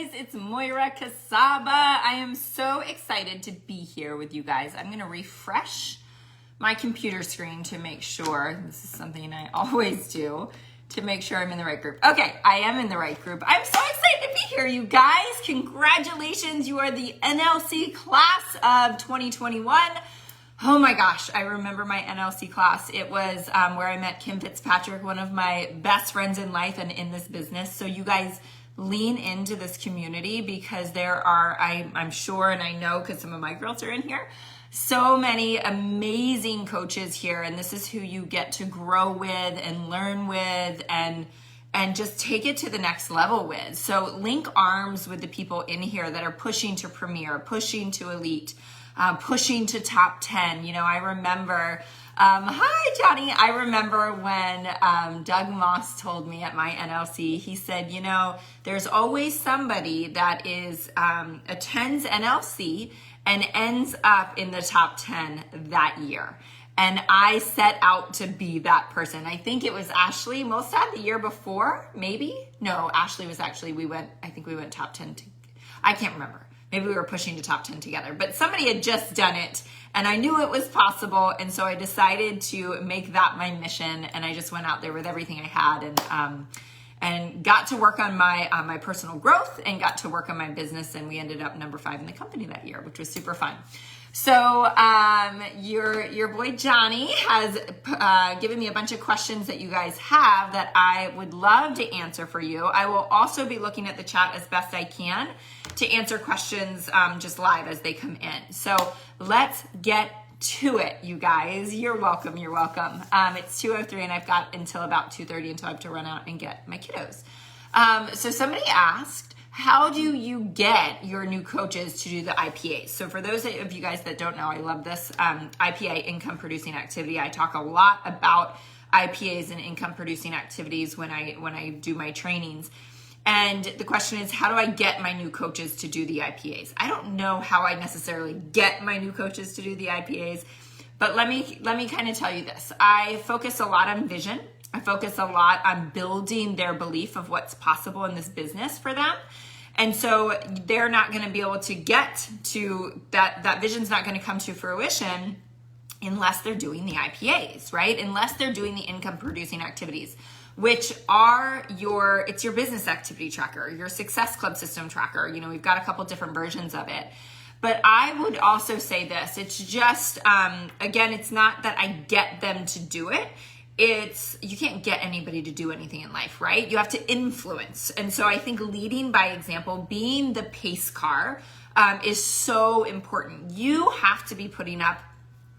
guys, it's Moira Kucaba. I am so excited to be here with you guys. I'm gonna refresh my computer screen to make sure, this is something I always do, to make sure I'm in the right group. Okay, I am in the right group. I'm so excited to be here, you guys. Congratulations, you are the NLC class of 2021. Oh my gosh, I remember my NLC class. It was where I met Kim Fitzpatrick, one of my best friends in life and in this business. So you guys lean into this community because there are, I'm sure, and I know because some of my girls are in here, so many amazing coaches here. And this is who you get to grow with and learn with and just take it to the next level with. So link arms with the people in here that are pushing to premier, pushing to elite, pushing to top 10. You know, I remember, hi Johnny, I remember when Doug Moss told me at my NLC, he said, you know, there's always somebody that is attends NLC and ends up in the top 10 that year. And I set out to be that person. I think it was Ashley Mostad the year before, maybe? No, Ashley was actually, I think we went top 10. I can't remember. Maybe we were pushing to top 10 together, but somebody had just done it and I knew it was possible. And so I decided to make that my mission. And I just went out there with everything I had and got to work on my personal growth and got to work on my business. And we ended up number 5 in the company that year, which was super fun. So your boy Johnny has given me a bunch of questions that you guys have that I would love to answer for you. I will also be looking at the chat as best I can to answer questions just live as they come in. So let's get to it, you guys. You're welcome. You're welcome. It's 2:03 and I've got until about 2:30 until I have to run out and get my kiddos. So somebody asked, how do you get your new coaches to do the IPAs? So for those of you guys that don't know, I love this IPA, income producing activity. I talk a lot about IPAs and income producing activities when I do my trainings. And the question is, how do I get my new coaches to do the IPAs? I don't know how I necessarily get my new coaches to do the IPAs, but let me kind of tell you this. I focus a lot on vision. I focus a lot on building their belief of what's possible in this business for them. And so they're not going to be able to get to that vision's not going to come to fruition unless they're doing the IPAs, right? Unless they're doing the income producing activities, which are it's your business activity tracker, your success club system tracker. You know, we've got a couple different versions of it. But I would also say this, it's just, again, it's not that I get them to do it. You can't get anybody to do anything in life, right? You have to influence. And so I think leading by example, being the pace car is so important. You have to be putting up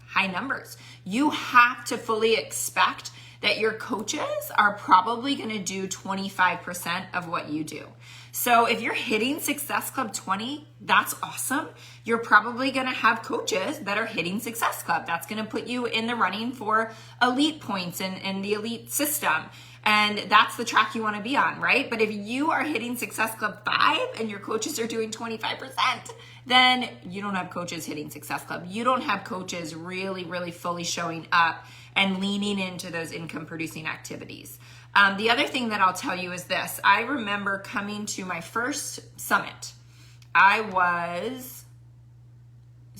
high numbers. You have to fully expect that your coaches are probably going to do 25% of what you do. So if you're hitting Success Club 20, that's awesome. You're probably going to have coaches that are hitting Success Club. That's going to put you in the running for elite points in the elite system. And that's the track you want to be on, right? But if you are hitting Success Club 5 and your coaches are doing 25%, then you don't have coaches hitting Success Club. You don't have coaches really, really fully showing up and leaning into those income producing activities. The other thing that I'll tell you is this. I remember coming to my first summit. Is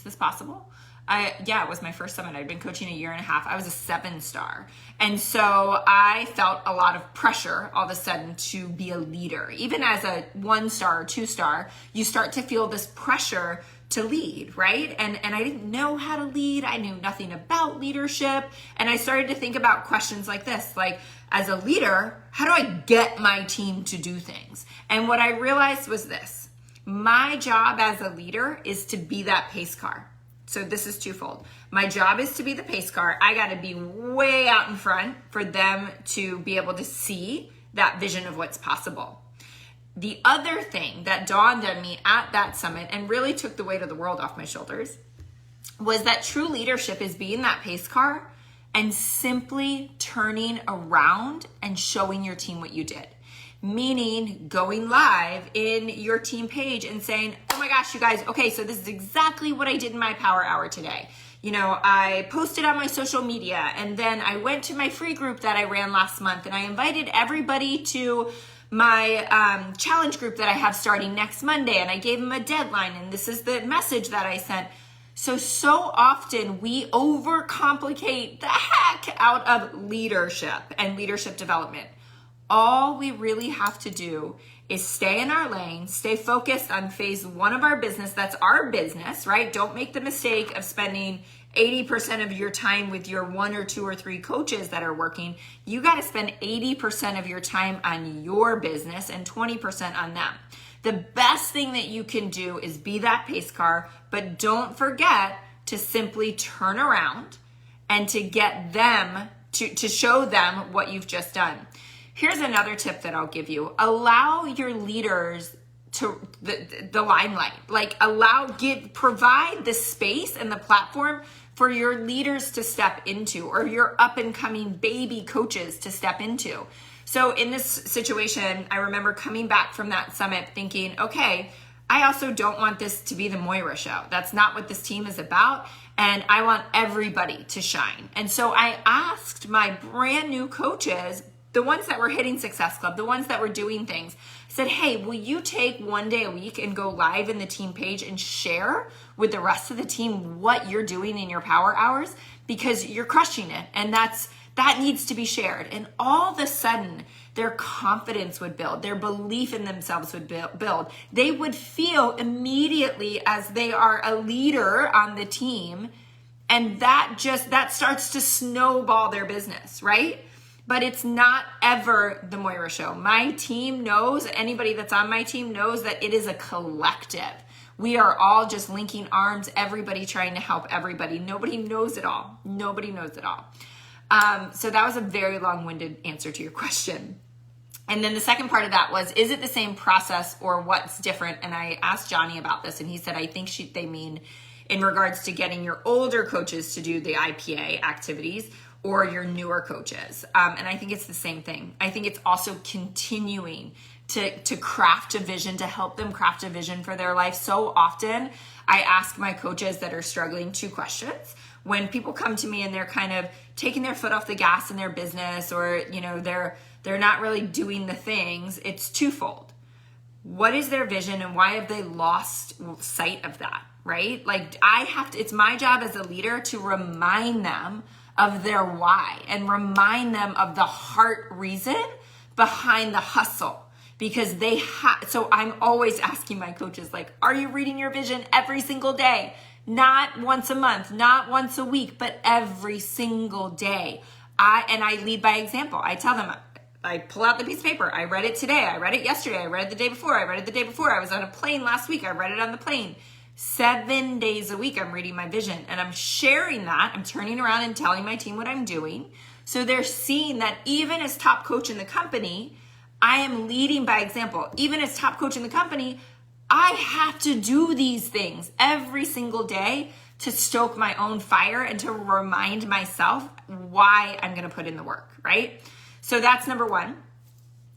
this possible? Yeah, it was my first summit. I'd been coaching a year and a half. I was a 7-star. And so I felt a lot of pressure all of a sudden to be a leader. Even as a 1-star or 2-star, you start to feel this pressure to lead, right? And I didn't know how to lead. I knew nothing about leadership. And I started to think about questions like this, like, as a leader, how do I get my team to do things? And what I realized was this. My job as a leader is to be that pace car. So this is twofold. My job is to be the pace car. I got to be way out in front for them to be able to see that vision of what's possible. The other thing that dawned on me at that summit and really took the weight of the world off my shoulders was that true leadership is being that pace car and simply turning around and showing your team what you did. Meaning going live in your team page and saying, oh my gosh, you guys, okay, so this is exactly what I did in my power hour today. You know, I posted on my social media and then I went to my free group that I ran last month and I invited everybody to my challenge group that I have starting next Monday, and I gave them a deadline, and this is the message that I sent. So often we overcomplicate the heck out of leadership and leadership development. All we really have to do is stay in our lane, stay focused on phase one of our business. That's our business, right? Don't make the mistake of spending 80% of your time with your 1 or 2 or 3 coaches that are working. You got to spend 80% of your time on your business and 20% on them. The best thing that you can do is be that pace car, but don't forget to simply turn around and to get them to show them what you've just done. Here's another tip that I'll give you. Allow your leaders to the limelight. Like provide the space and the platform for your leaders to step into, or your up and coming baby coaches to step into. So in this situation, I remember coming back from that summit thinking, okay, I also don't want this to be the Moira show. That's not what this team is about. And I want everybody to shine. And so I asked my brand new coaches, the ones that were hitting Success Club, the ones that were doing things, I said, hey, will you take one day a week and go live in the team page and share with the rest of the team what you're doing in your power hours? Because you're crushing it. And that needs to be shared. And all of a sudden, their confidence would build. Their belief in themselves would build. They would feel immediately as they are a leader on the team. And that starts to snowball their business, right? But it's not ever the Moira show. My team knows, anybody that's on my team knows that it is a collective. We are all just linking arms, everybody trying to help everybody. Nobody knows it all. Nobody knows it all. So that was a very long-winded answer to your question. And then the second part of that was, is it the same process or what's different? And I asked Johnny about this, and he said, I think they mean in regards to getting your older coaches to do the IPA activities or your newer coaches. And I think it's the same thing. I think it's also continuing to craft a vision, to help them craft a vision for their life. So often I ask my coaches that are struggling 2 questions. When people come to me and they're kind of taking their foot off the gas in their business, or, they're not really doing the things, it's twofold. What is their vision, and why have they lost sight of that, right? Like it's my job as a leader to remind them of their why and remind them of the heart reason behind the hustle. Because so I'm always asking my coaches, like, are you reading your vision every single day? Not once a month, not once a week, but every single day. I lead by example. I tell them, I pull out the piece of paper. I read it today. I read it yesterday. I read it the day before. I read it the day before. I was on a plane last week. I read it on the plane. 7 days a week, I'm reading my vision, and I'm sharing that. I'm turning around and telling my team what I'm doing. So they're seeing that even as top coach in the company, I am leading by example. Even as top coach in the company, I have to do these things every single day to stoke my own fire and to remind myself why I'm going to put in the work, right? So that's number one.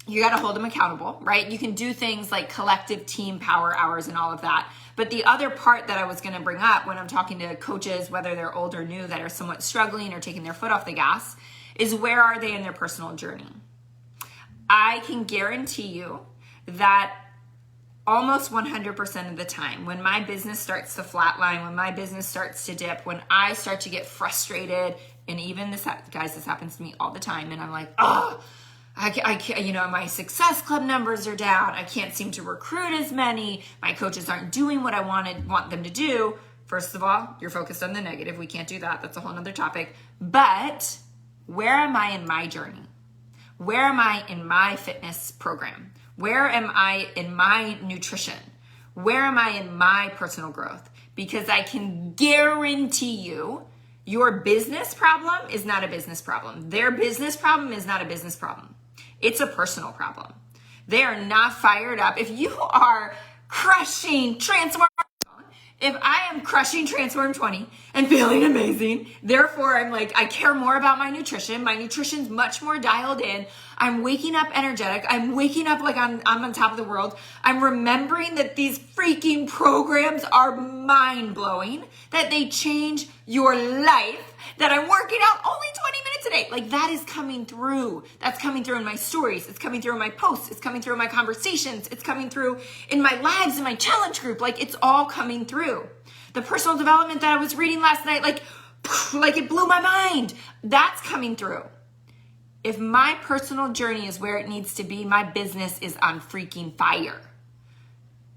You got to hold them accountable, right? You can do things like collective team power hours and all of that. But the other part that I was going to bring up when I'm talking to coaches, whether they're old or new, that are somewhat struggling or taking their foot off the gas, is where are they in their personal journey? I can guarantee you that almost 100% of the time, when my business starts to flatline, when my business starts to dip, when I start to get frustrated, and even this happens to me all the time, and I'm like, I can't, my Success Club numbers are down. I can't seem to recruit as many. My coaches aren't doing what I want them to do. First of all, you're focused on the negative. We can't do that. That's a whole nother topic. But where am I in my journey? Where am I in my fitness program? Where am I in my nutrition? Where am I in my personal growth? Because I can guarantee you, your business problem is not a business problem. Their business problem is not a business problem. It's a personal problem. They are not fired up. If you are crushing Transform, if I am crushing Transform 20 and feeling amazing, therefore I'm like, I care more about my nutrition. My nutrition's much more dialed in. I'm waking up energetic. I'm waking up like I'm on top of the world. I'm remembering that these freaking programs are mind-blowing, that they change your life, that I'm working out only 20 minutes a day. Like that is coming through. That's coming through in my stories. It's coming through in my posts. It's coming through in my conversations. It's coming through in my lives, in my challenge group. Like it's all coming through. The personal development that I was reading last night, like it blew my mind. That's coming through. If my personal journey is where it needs to be, my business is on freaking fire.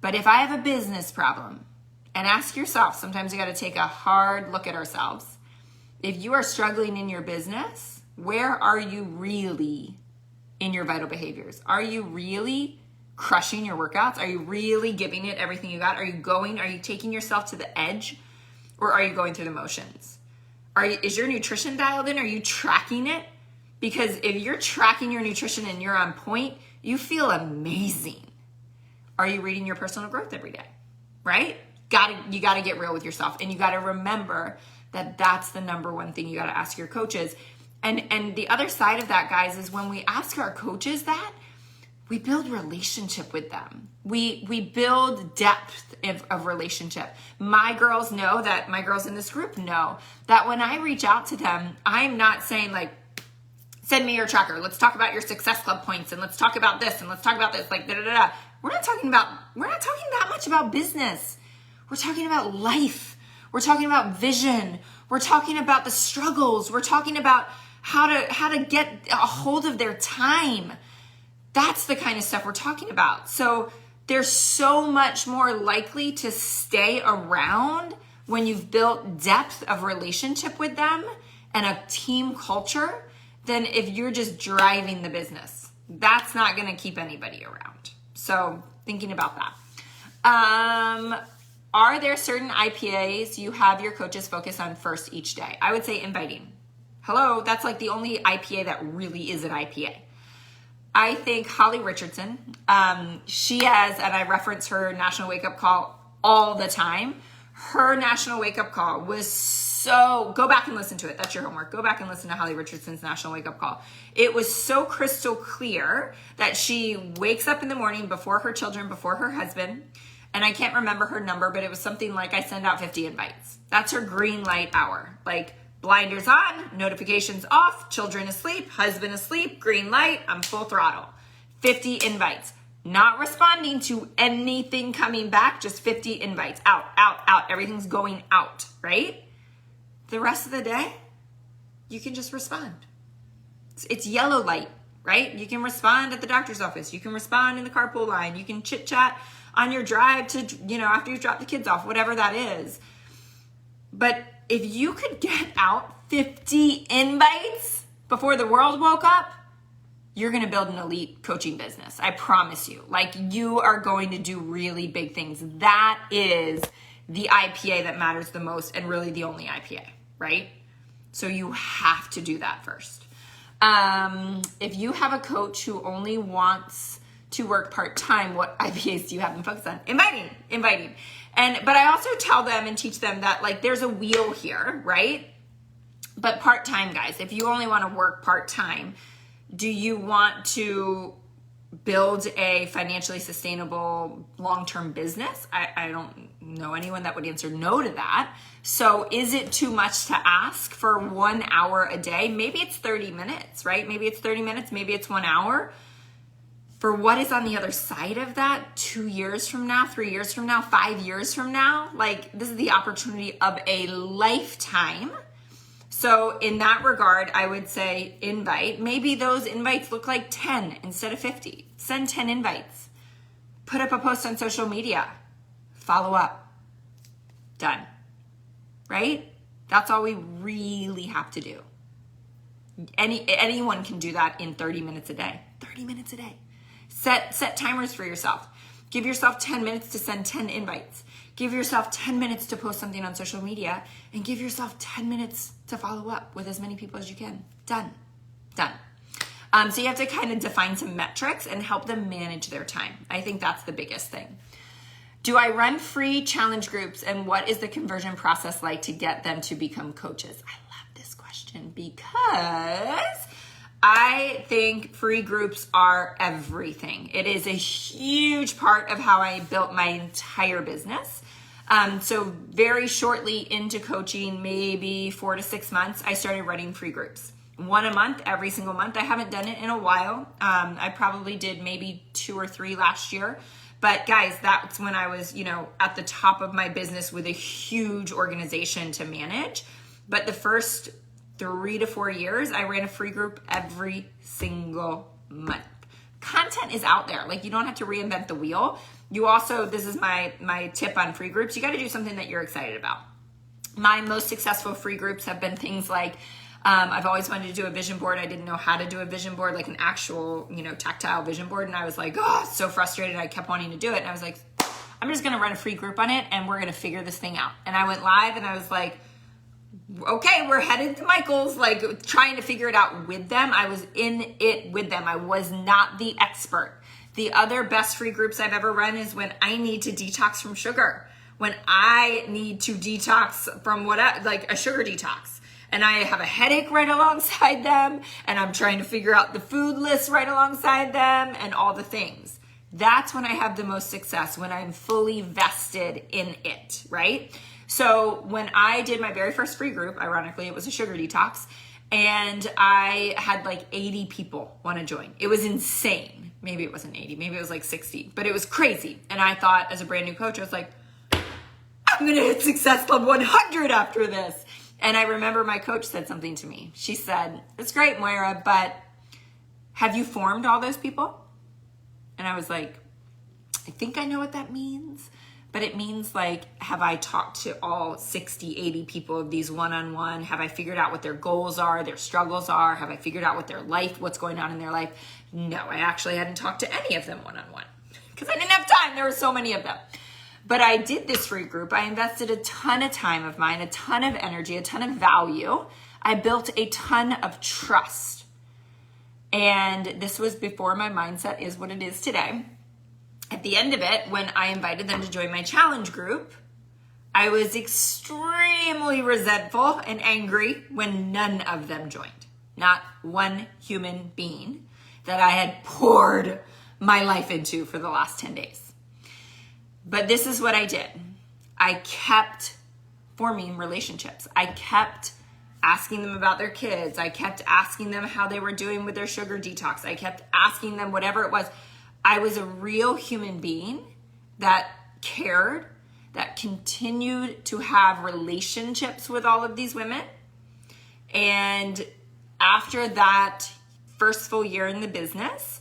But if I have a business problem, and ask yourself, sometimes you got to take a hard look at ourselves. If you are struggling in your business, where are you really in your vital behaviors? Are you really crushing your workouts? Are you really giving it everything you got? Are you taking yourself to the edge? Or are you going through the motions? Is your nutrition dialed in? Are you tracking it? Because if you're tracking your nutrition and you're on point, you feel amazing. Are you reading your personal growth every day? Right? You got to get real with yourself, and you got to remember that that's the number one thing you got to ask your coaches. And the other side of that, guys, is when we ask our coaches that, we build relationship with them. We build depth of relationship. My girls know that, my girls in this group know that when I reach out to them, I'm not saying like, send me your tracker. Let's talk about your Success Club points, and let's talk about this, and let's talk about this, like da-da-da-da. We're not talking that much about business. We're talking about life. We're talking about vision. We're talking about the struggles. We're talking about how to get a hold of their time. That's the kind of stuff we're talking about. So they're so much more likely to stay around when you've built depth of relationship with them and a team culture than if you're just driving the business. That's not going to keep anybody around. So thinking about that. Are there certain IPAs you have your coaches focus on first each day? I would say inviting. Hello, that's like the only IPA that really is an IPA. I think Holly Richardson, she has, and I reference her National Wake Up Call all the time. Her National Wake Up Call was so, go back and listen to it. That's your homework. Go back and listen to Holly Richardson's National Wake Up Call. It was so crystal clear that she wakes up in the morning before her children, before her husband, and I can't remember her number, but it was something like I send out 50 invites. That's her green light hour. Like blinders on, notifications off, children asleep, husband asleep, green light, I'm full throttle. 50 invites. Not responding to anything coming back, just 50 invites. Out, out, out. Everything's going out, right? The rest of the day, you can just respond. It's yellow light, right? You can respond at the doctor's office. You can respond in the carpool line. You can chit chat on your drive to, after you drop the kids off, whatever that is. But if you could get out 50 invites before the world woke up, you're going to build an elite coaching business. I promise you. Like, you are going to do really big things. That is the IPA that matters the most, and really the only IPA, right? So you have to do that first. If you have a coach who only wants to work part-time, what IPAs do you have them focus on? Inviting. But I also tell them and teach them that, like, there's a wheel here, right? But part-time, guys, if you only want to work part-time, do you want to build a financially sustainable long-term business? I don't know anyone that would answer no to that. So is it too much to ask for 1 hour a day? Maybe it's 30 minutes, right? Maybe it's 30 minutes, maybe it's 1 hour. For what is on the other side of that, 2 years from now, 3 years from now, 5 years from now, like, this is the opportunity of a lifetime. So in that regard, I would say invite. Maybe those invites look like 10 instead of 50. Send 10 invites. Put up a post on social media. Follow up. Done. Right? That's all we really have to do. Anyone can do that in 30 minutes a day. 30 minutes a day. Set timers for yourself. Give yourself 10 minutes to send 10 invites. Give yourself 10 minutes to post something on social media, and give yourself 10 minutes to follow up with as many people as you can. Done. So you have to kind of define some metrics and help them manage their time. I think that's the biggest thing. Do I run free challenge groups, and what is the conversion process like to get them to become coaches? I love this question because I think free groups are everything. It is a huge part of how I built my entire business. So very shortly into coaching, maybe 4 to 6 months, I started running free groups. One a month, every single month. I haven't done it in a while. I probably did maybe 2 or 3 last year. But guys, that's when I was, at the top of my business with a huge organization to manage. But the first 3 to 4 years, I ran a free group every single month. Content is out there. Like, you don't have to reinvent the wheel. You also, this is my tip on free groups, you got to do something that you're excited about. My most successful free groups have been things like, I've always wanted to do a vision board. I didn't know how to do a vision board, like an actual, tactile vision board. And I was like, so frustrated. I kept wanting to do it. And I was like, I'm just going to run a free group on it and we're going to figure this thing out. And I went live and I was like, okay, we're headed to Michael's, like trying to figure it out with them. I was in it with them. I was not the expert. The other best free groups I've ever run is when I need to detox from sugar, when I need to detox from like a sugar detox. And I have a headache right alongside them, and I'm trying to figure out the food list right alongside them and all the things. That's when I have the most success, when I'm fully vested in it, right? So when I did my very first free group, ironically, it was a sugar detox, and I had like 80 people want to join. It was insane. Maybe it wasn't 80, maybe it was like 60, but it was crazy. And I thought, as a brand new coach, I was like, I'm going to hit Success Club 100 after this. And I remember my coach said something to me. She said, it's great, Moira, but have you formed all those people? And I was like, I think I know what that means. But it means like, have I talked to all 60, 80 people of these one-on-one? Have I figured out what their goals are, their struggles are? Have I figured out what their life, what's going on in their life? No, I actually hadn't talked to any of them one-on-one because I didn't have time. There were so many of them. But I did this free group. I invested a ton of time of mine, a ton of energy, a ton of value. I built a ton of trust. And this was before my mindset is what it is today. At the end of it, when I invited them to join my challenge group, I was extremely resentful and angry when none of them joined. Not one human being that I had poured my life into for the last 10 days. But this is what I did. I kept forming relationships. I kept asking them about their kids. I kept asking them how they were doing with their sugar detox. I kept asking them whatever it was. I was a real human being that cared, that continued to have relationships with all of these women. And after that first full year in the business,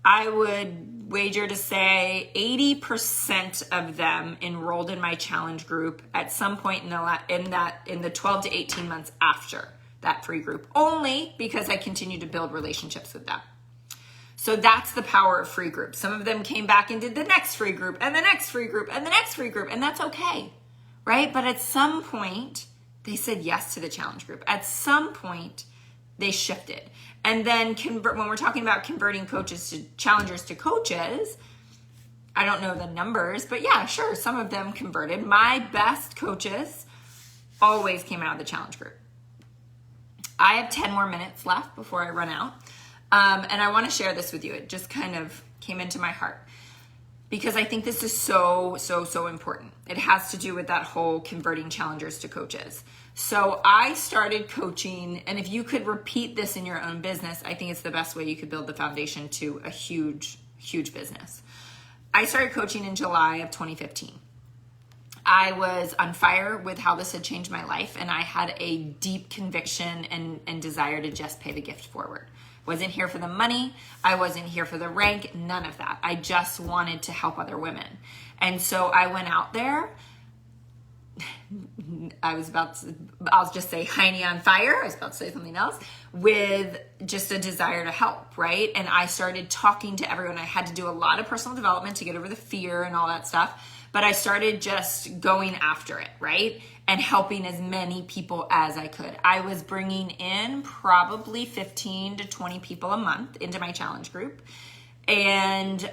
I would wager to say 80% of them enrolled in my challenge group at some point in the 12 to 18 months after that free group, only because I continued to build relationships with them. So that's the power of free groups. Some of them came back and did the next free group and the next free group and the next free group, and that's okay, right? But at some point, they said yes to the challenge group. At some point, they shifted. And then when we're talking about converting coaches to challengers to coaches, I don't know the numbers, but yeah, sure, some of them converted. My best coaches always came out of the challenge group. I have 10 more minutes left before I run out. And I want to share this with you. It just kind of came into my heart because I think this is so, so, so important. It has to do with that whole converting challengers to coaches. So I started coaching, and if you could repeat this in your own business, I think it's the best way you could build the foundation to a huge, huge business. I started coaching in July of 2015. I was on fire with how this had changed my life, and I had a deep conviction and desire to just pay the gift forward. Wasn't here for the money. I wasn't here for the rank, none of that. I just wanted to help other women. And so I went out there. I'll just say Heine on fire. I was about to say something else with just a desire to help, right? And I started talking to everyone. I had to do a lot of personal development to get over the fear and all that stuff. But I started just going after it, right? And helping as many people as I could. I was bringing in probably 15 to 20 people a month into my challenge group and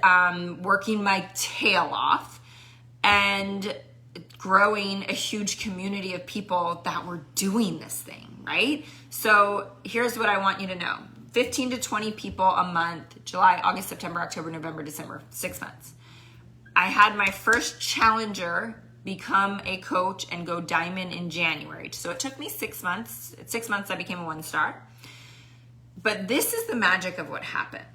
working my tail off and growing a huge community of people that were doing this thing, right? So here's what I want you to know. 15 to 20 people a month, July, August, September, October, November, December, 6 months. I had my first challenger become a coach and go diamond in January. So it took me 6 months. At 6 months, I became a 1-star. But this is the magic of what happened.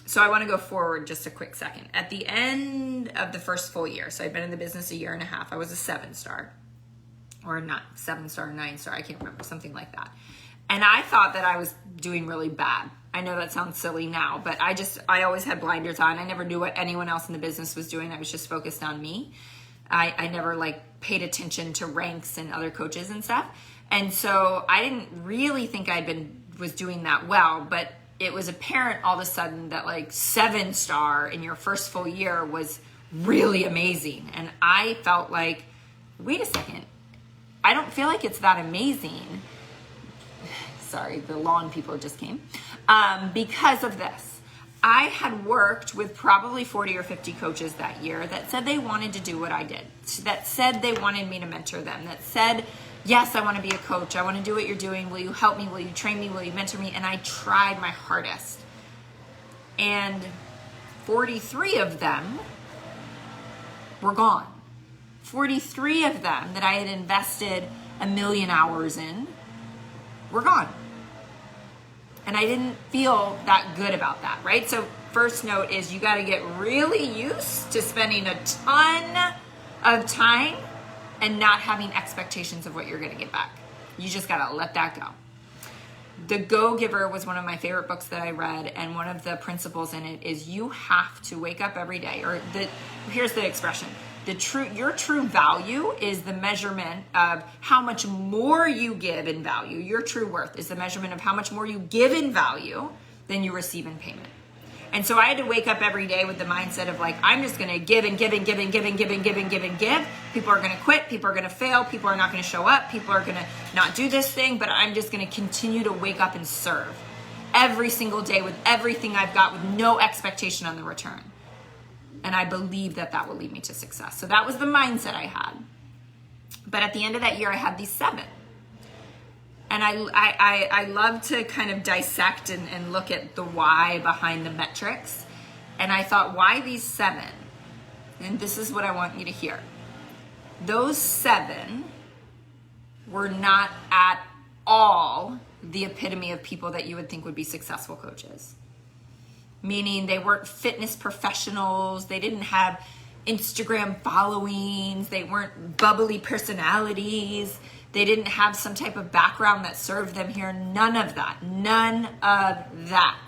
So I want to go forward just a quick second. At the end of the first full year, so I'd been in the business a year and a half, I was a 7-star. Or not 7-star, 9-star, I can't remember, something like that. And I thought that I was doing really bad. I know that sounds silly now, but I always had blinders on. I never knew what anyone else in the business was doing. I was just focused on me. I never paid attention to ranks and other coaches and stuff. And so I didn't really think was doing that well, but it was apparent all of a sudden that 7-star in your first full year was really amazing. And I felt like, wait a second, I don't feel like it's that amazing. Sorry, the lawn people just came. Because of this, I had worked with probably 40 or 50 coaches that year that said they wanted to do what I did, that said they wanted me to mentor them, that said, yes, I want to be a coach. I want to do what you're doing. Will you help me? Will you train me? Will you mentor me? And I tried my hardest. And 43 of them were gone. 43 of them that I had invested 1 million hours in were gone. And I didn't feel that good about that, right? So first note is you got to get really used to spending a ton of time and not having expectations of what you're going to get back. You just got to let that go. The Go-Giver was one of my favorite books that I read, and one of the principles in it is you have to wake up every day, here's the expression, your true value is the measurement of how much more you give in value. Your true worth is the measurement of how much more you give in value than you receive in payment. And so I had to wake up every day with the mindset of I'm just going to give and give and give and give and give and give and give and give. People are going to quit. People are going to fail. People are not going to show up. People are going to not do this thing, but I'm just going to continue to wake up and serve every single day with everything I've got with no expectation on the return. And I believe that will lead me to success. So that was the mindset I had. But at the end of that year, I had these 7. And I love to kind of dissect and look at the why behind the metrics. And I thought, why these 7? And this is what I want you to hear. Those 7 were not at all the epitome of people that you would think would be successful coaches. Meaning they weren't fitness professionals. They didn't have Instagram followings. They weren't bubbly personalities. They didn't have some type of background that served them here. None of that. None of that.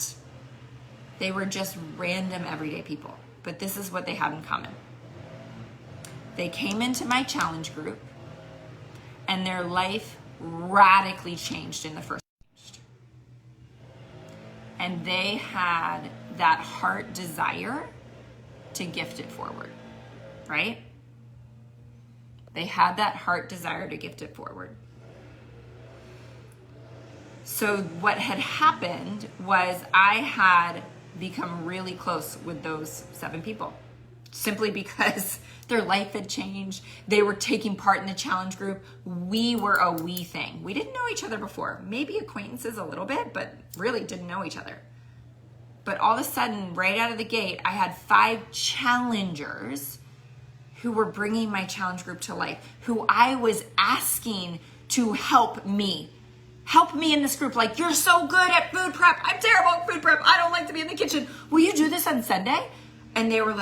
They were just random everyday people. But this is what they had in common. They came into my challenge group and their life radically changed in the first. And they had that heart desire to gift it forward, right? They had that heart desire to gift it forward. So what had happened was I had become really close with those 7 people simply because their life had changed. They were taking part in the challenge group. We were a we thing. We didn't know each other before. Maybe acquaintances a little bit, but really didn't know each other. But all of a sudden, right out of the gate, I had 5 challengers who were bringing my challenge group to life, who I was asking to help me. Help me in this group. You're so good at food prep. I'm terrible at food prep. I don't like to be in the kitchen. Will you do this on Sunday? And they were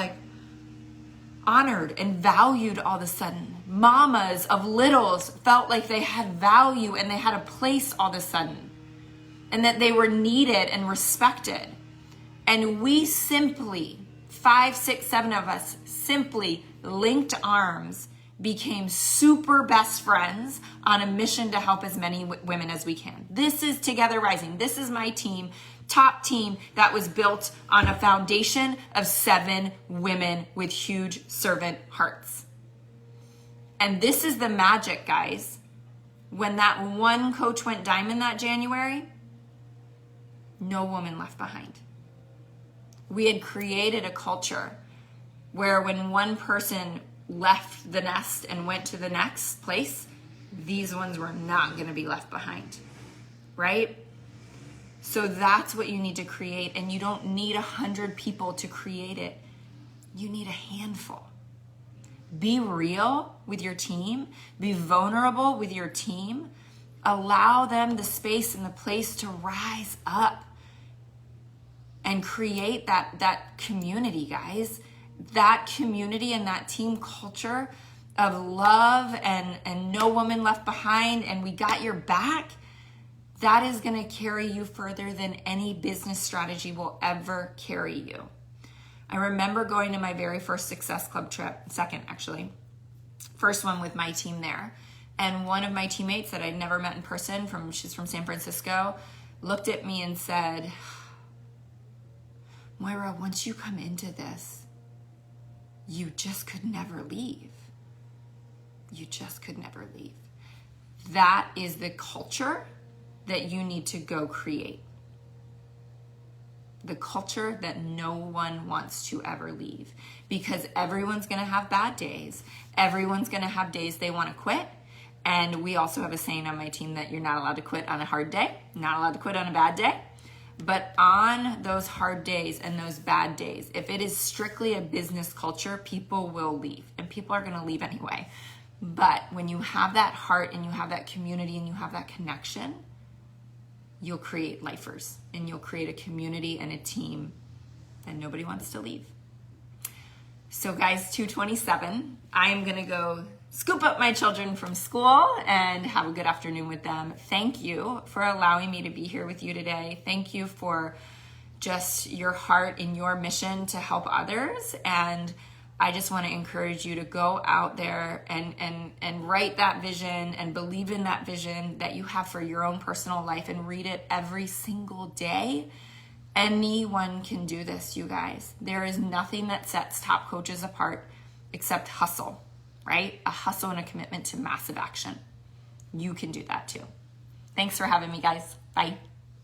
honored and valued all of a sudden. Mamas of littles felt like they had value and they had a place all of a sudden. And that they were needed and respected. And we simply, 5, 6, 7 of us, simply linked arms, became super best friends on a mission to help as many women as we can. This is Together Rising. This is my team, top team that was built on a foundation of 7 women with huge servant hearts. And this is the magic, guys. When that one coach went diamond that January, no woman left behind. We had created a culture where when one person left the nest and went to the next place, these ones were not going to be left behind, right? So that's what you need to create, and you don't need 100 people to create it. You need a handful. Be real with your team. Be vulnerable with your team. Allow them the space and the place to rise up and create that community, guys. That community and that team culture of love and no woman left behind and we got your back. That is going to carry you further than any business strategy will ever carry you. I remember going to my very first Success Club trip, second actually, first one with my team there. And one of my teammates that I'd never met in person, she's from San Francisco, looked at me and said, Moira, once you come into this, you just could never leave. You just could never leave. That is the culture that you need to go create. The culture that no one wants to ever leave, because everyone's going to have bad days. Everyone's going to have days they want to quit. And we also have a saying on my team that you're not allowed to quit on a hard day, not allowed to quit on a bad day. But on those hard days and those bad days, if it is strictly a business culture, people will leave, and people are going to leave anyway. But when you have that heart and you have that community and you have that connection, you'll create lifers and you'll create a community and a team that nobody wants to leave. So guys, 2:27, I am going to go scoop up my children from school and have a good afternoon with them. Thank you for allowing me to be here with you today. Thank you for just your heart and your mission to help others. And I just want to encourage you to go out there and write that vision and believe in that vision that you have for your own personal life and read it every single day. Anyone can do this, you guys. There is nothing that sets top coaches apart except hustle, right? A hustle and a commitment to massive action. You can do that too. Thanks for having me, guys. Bye.